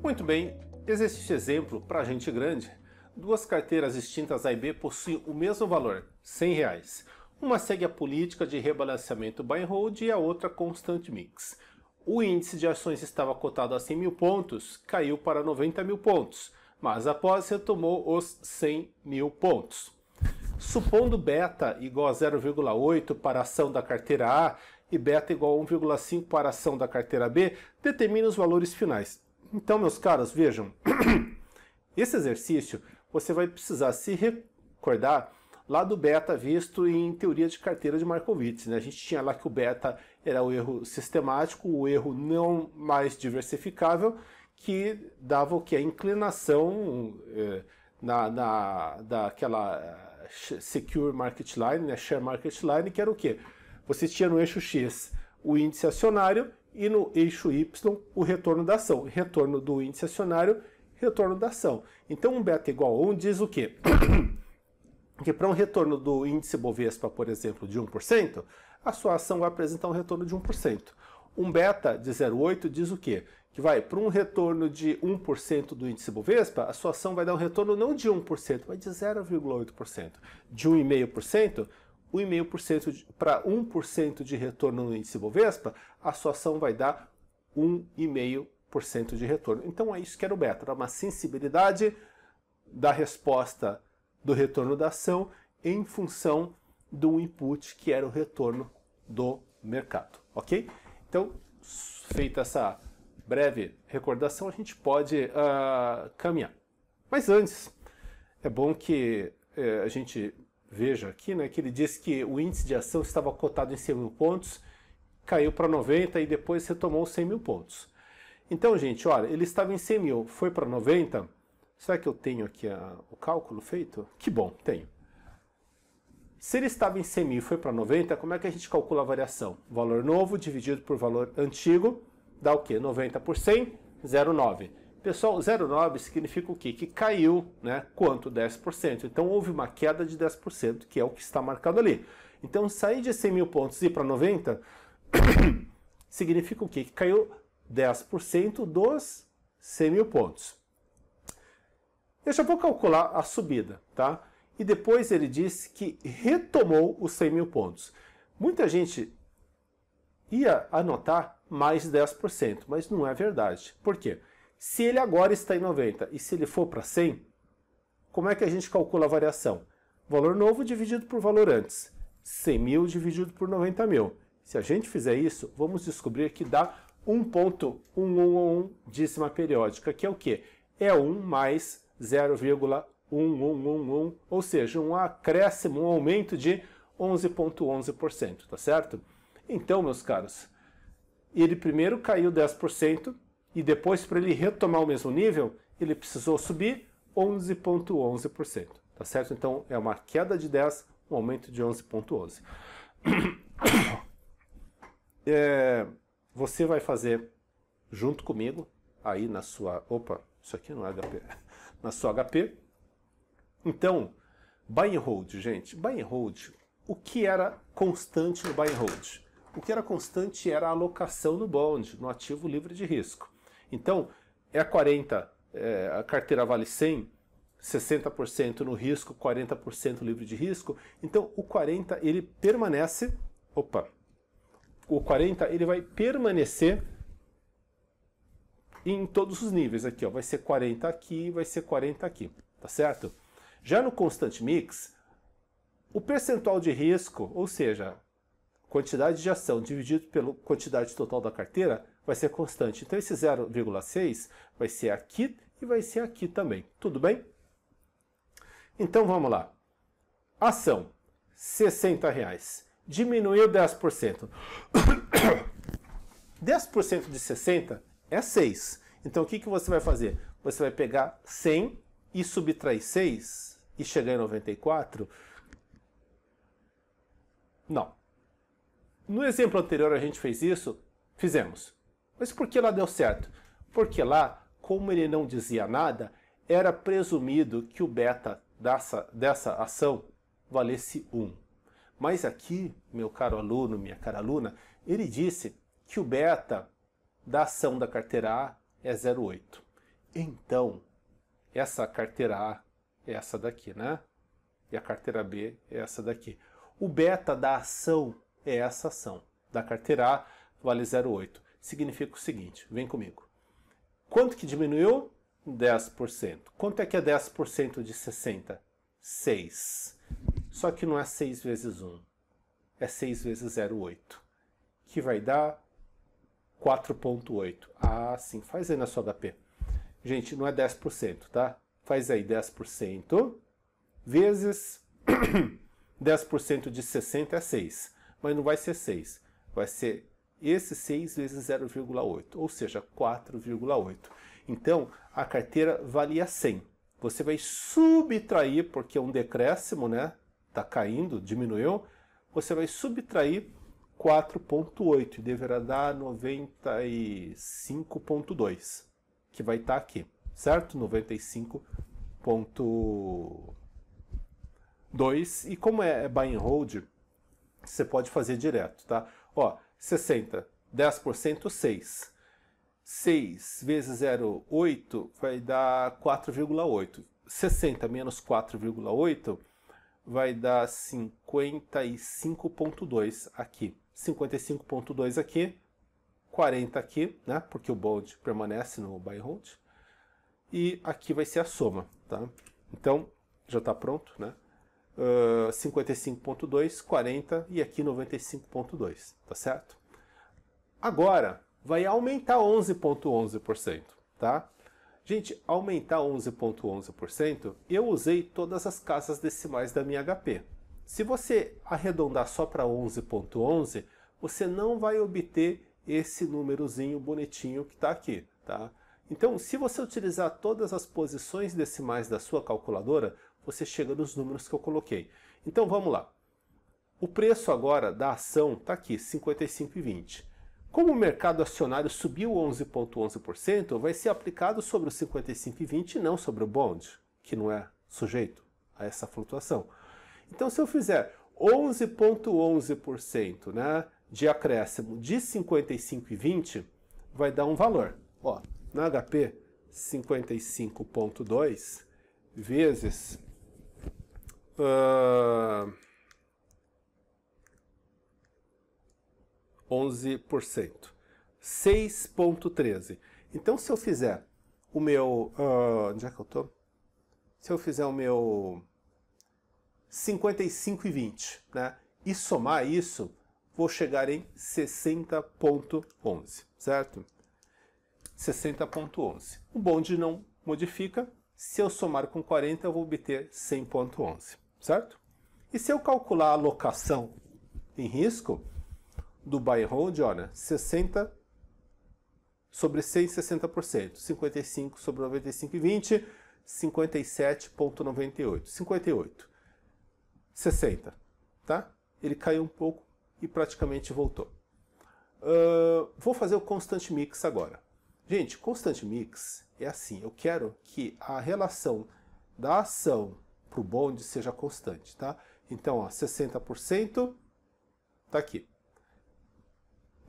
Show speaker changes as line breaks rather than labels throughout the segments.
Muito bem, existe este exemplo para gente grande. Duas carteiras distintas A e B possuem o mesmo valor, R$100. Uma segue a política de rebalanceamento buy and hold e a outra constant mix. O índice de ações estava cotado a 100 mil pontos, caiu para 90 mil pontos, mas após retomou os 100 mil pontos. Supondo beta igual a 0,8 para a ação da carteira A e beta igual a 1,5 para a ação da carteira B, determine os valores finais. Então, meus caros, vejam, esse exercício você vai precisar se recordar lá do beta visto em teoria de carteira de Markowitz, né? A gente tinha lá que o beta era o erro sistemático, o erro não mais diversificável, que dava o que? A inclinação daquela Secure Market Line, né? Share Market Line, que era o quê? Você tinha no eixo X o índice acionário e no eixo Y o retorno da ação. Retorno do índice acionário, retorno da ação. Então um beta igual a 1 diz o quê? Que para um retorno do índice Bovespa, por exemplo, de 1%, a sua ação vai apresentar um retorno de 1%. Um beta de 0,8 diz o quê? Que vai para um retorno de 1% do índice Bovespa, a sua ação vai dar um retorno não de 1%, mas de 0,8%. De 1,5%, 1,5% para 1% de retorno no índice Bovespa, a sua ação vai dar 1,5% de retorno. Então é isso que era o beta, era uma sensibilidade da resposta do retorno da ação em função do input que era o retorno do mercado, ok? Então, feita essa breve recordação, a gente pode caminhar. Mas antes, é bom que a gente veja aqui, né, que ele diz que o índice de ação estava cotado em 100 mil pontos, caiu para 90 e depois retomou 100 mil pontos. Então, gente, olha, ele estava em 100 mil, foi para 90. Será que eu tenho aqui o cálculo feito? Que bom, tenho. Se ele estava em 100 mil e foi para 90, como é que a gente calcula a variação? Valor novo dividido por valor antigo dá o quê? 90 por 100, 0,9. Pessoal, 0,9 significa o quê? Que caiu, né? Quanto? 10%. Então houve uma queda de 10%, que é o que está marcado ali. Então sair de 100 mil pontos e ir para 90 significa o quê? Que caiu 10% dos 100 mil pontos. Eu já vou calcular a subida, tá? E depois ele disse que retomou os 100 mil pontos. Muita gente ia anotar mais 10%, mas não é verdade. Por quê? Se ele agora está em 90 e se ele for para 100, como é que a gente calcula a variação? Valor novo dividido por valor antes. 100 mil dividido por 90 mil. Se a gente fizer isso, vamos descobrir que dá 1,111 dízima periódica, que é o quê? É 1 mais 0,1111, ou seja, um acréscimo, um aumento de 11,11%, tá certo? Então, meus caros, ele primeiro caiu 10% e depois, para ele retomar o mesmo nível, ele precisou subir 11,11%, tá certo? Então, é uma queda de 10, um aumento de 11,11. Você vai fazer junto comigo, aí na sua... Opa, isso aqui não é HP. Na sua HP. Então, buy and hold, gente. Buy and hold, o que era constante no buy and hold? O que era constante era a alocação no bond, no ativo livre de risco. Então, a 40, a carteira vale 100, 60% no risco, 40% livre de risco. Então, o 40 ele permanece... Opa! O 40 ele vai permanecer em todos os níveis aqui, ó. Vai ser 40 aqui, vai ser 40 aqui, tá certo? Já no Constant Mix, o percentual de risco, ou seja, quantidade de ação dividido pela quantidade total da carteira, vai ser constante. Então esse 0,6 vai ser aqui e vai ser aqui também. Tudo bem? Então vamos lá. Ação, R$60. Diminuiu 10%. 10% de 60 é 6. Então o que você vai fazer? Você vai pegar 100 e subtrair 6 e chegar em 94? Não. No exemplo anterior a gente fez isso? Fizemos. Mas por que lá deu certo? Porque lá, como ele não dizia nada, era presumido que o beta dessa ação valesse 1. Mas aqui, meu caro aluno, minha cara aluna, ele disse que o beta da ação da carteira A é 0,8. Então, essa carteira A é essa daqui, né? E a carteira B é essa daqui. O beta da ação é essa ação. Da carteira A vale 0,8. Significa o seguinte, vem comigo. Quanto que diminuiu? 10%. Quanto é que é 10% de 60? 6. Só que não é 6 vezes 1. É 6 vezes 0,8. Que vai dar 4,8. Ah, sim. Faz aí na sua HP. Gente, não é 10%, tá? Faz aí 10% vezes 10% de 60 é 6. Mas não vai ser 6. Vai ser esse 6 vezes 0,8. Ou seja, 4,8. Então, a carteira valia 100. Você vai subtrair, porque é um decréscimo, né? Está caindo, diminuiu. Você vai subtrair 4,8 e deverá dar 95,2, que vai estar aqui, certo? 95,2. E como é buy and hold, você pode fazer direto, tá? Ó, 60, 10%, 6. 6 vezes 0,8 vai dar 4,8. 60 menos 4,8 vai dar 55,2 aqui. 55,2 aqui, 40 aqui, né? Porque o bond permanece no buy and hold. E aqui vai ser a soma, tá? Então, já está pronto, né? 55,2, 40 e aqui 95,2, tá certo? Agora, vai aumentar 11,11%, tá? Gente, aumentar 11,11%, eu usei todas as casas decimais da minha HP. Se você arredondar só para 11,11, você não vai obter esse númerozinho bonitinho que está aqui, tá? Então, se você utilizar todas as posições decimais da sua calculadora, você chega nos números que eu coloquei. Então, vamos lá. O preço agora da ação está aqui, 55,20. Como o mercado acionário subiu 11,11%, vai ser aplicado sobre o 55,20 e não sobre o bond, que não é sujeito a essa flutuação. Então, se eu fizer 11,11%, né, de acréscimo de 55,20, vai dar um valor. Ó, na HP, 55,2 vezes 11%. 6,13. Então, se eu fizer o meu... onde é que eu tô? Se eu fizer o meu 55,20, né? E somar isso, vou chegar em 60,11, certo? 60,11. O bond não modifica. Se eu somar com 40, eu vou obter 100,11, certo? E se eu calcular a alocação em risco do buy and hold, olha, 60 sobre 100, 60%. 55 sobre 95,20, 57,98. 58. 60, tá? Ele caiu um pouco e praticamente voltou. Vou fazer o Constant Mix agora. Gente, Constant Mix é assim, eu quero que a relação da ação para o bond seja constante, tá? Então, ó, 60% tá aqui.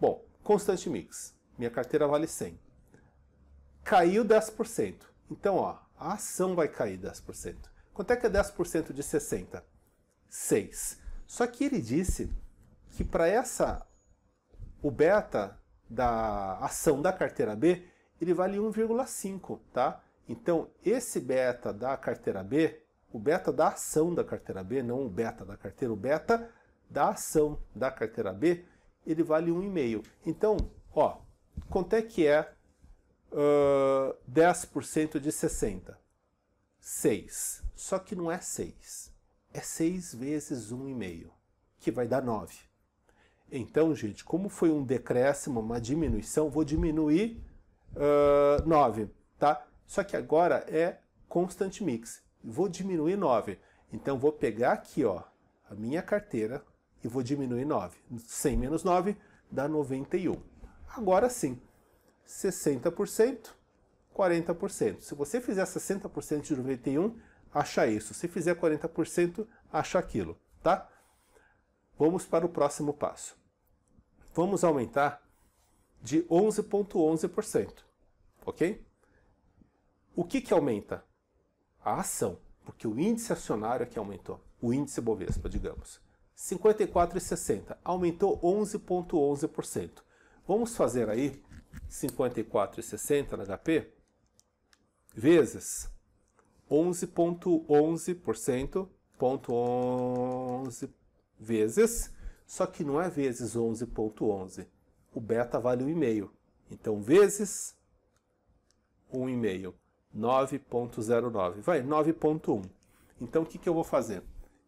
Bom, Constant Mix, minha carteira vale 100. Caiu 10%. Então, ó, a ação vai cair 10%. Quanto é que é 10% de 60? 6. Só que ele disse que para o beta da ação da carteira B, ele vale 1,5, tá? Então, esse beta da carteira B, o beta da ação da carteira B, não o beta da carteira, o beta da ação da carteira B, ele vale 1,5. Então, ó, quanto é que é 10% de 60? 6. Só que não é 6. É 6 vezes 1,5, que vai dar 9. Então, gente, como foi um decréscimo, uma diminuição, vou diminuir 9, tá? Só que agora é Constant Mix. Vou diminuir 9. Então, vou pegar aqui, ó, a minha carteira e vou diminuir 9. 100 menos 9 dá 91. Agora sim, 60%, 40%. Se você fizer 60% de 91, acha isso. Se fizer 40%, acha aquilo, tá? Vamos para o próximo passo. Vamos aumentar de 11,11%, ok? O que aumenta? A ação, porque o índice acionário é que aumentou, o índice Bovespa, digamos. 54,60, aumentou 11,11%. Vamos fazer aí 54,60 na HP vezes 11,11%, 11 vezes, só que não é vezes 11,11. O beta vale 1,5. Então, vezes 1,5. 9,09. Vai, 9,1. Então, o que eu vou fazer?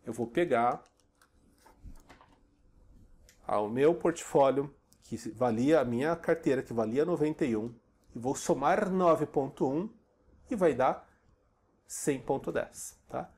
Eu vou pegar o meu portfólio, que valia, a minha carteira, que valia 91, e vou somar 9,1 e vai dar 100,10. Tá?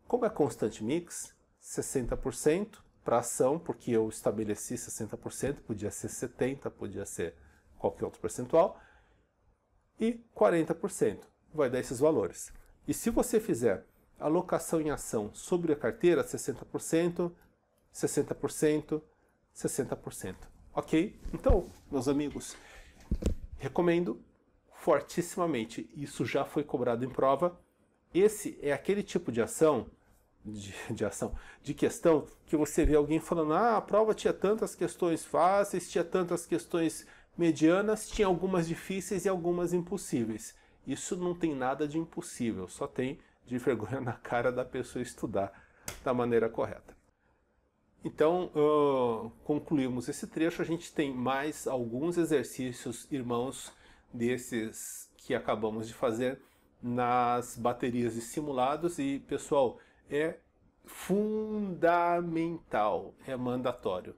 Como é constante mix, 60% para ação, porque eu estabeleci 60%, podia ser 70%, podia ser qualquer outro percentual, e 40%. Vai dar esses valores. E se você fizer alocação em ação sobre a carteira, 60%, 60%, 60%. Ok? Então, meus amigos, recomendo fortissimamente. Isso já foi cobrado em prova. Esse é aquele tipo de ação, de questão, que você vê alguém falando, a prova tinha tantas questões fáceis, tinha tantas questões medianas, tinha algumas difíceis e algumas impossíveis. Isso não tem nada de impossível, só tem de vergonha na cara da pessoa estudar da maneira correta. Então, concluímos esse trecho. A gente tem mais alguns exercícios, irmãos, desses que acabamos de fazer nas baterias de simulados. E, pessoal, é fundamental, é mandatório.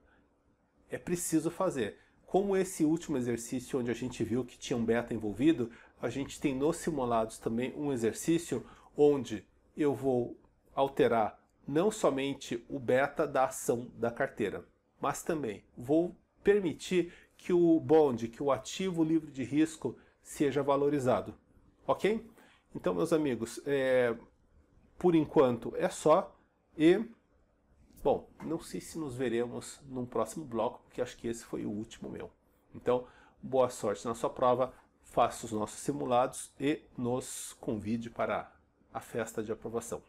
É preciso fazer. Como esse último exercício, onde a gente viu que tinha um beta envolvido, a gente tem nos simulados também um exercício onde eu vou alterar não somente o beta da ação da carteira, mas também vou permitir que o bond, que o ativo livre de risco, seja valorizado. Ok? Então, meus amigos, por enquanto é só. E, bom, não sei se nos veremos num próximo bloco, porque acho que esse foi o último meu. Então, boa sorte na sua prova. Faça os nossos simulados e nos convide para a festa de aprovação.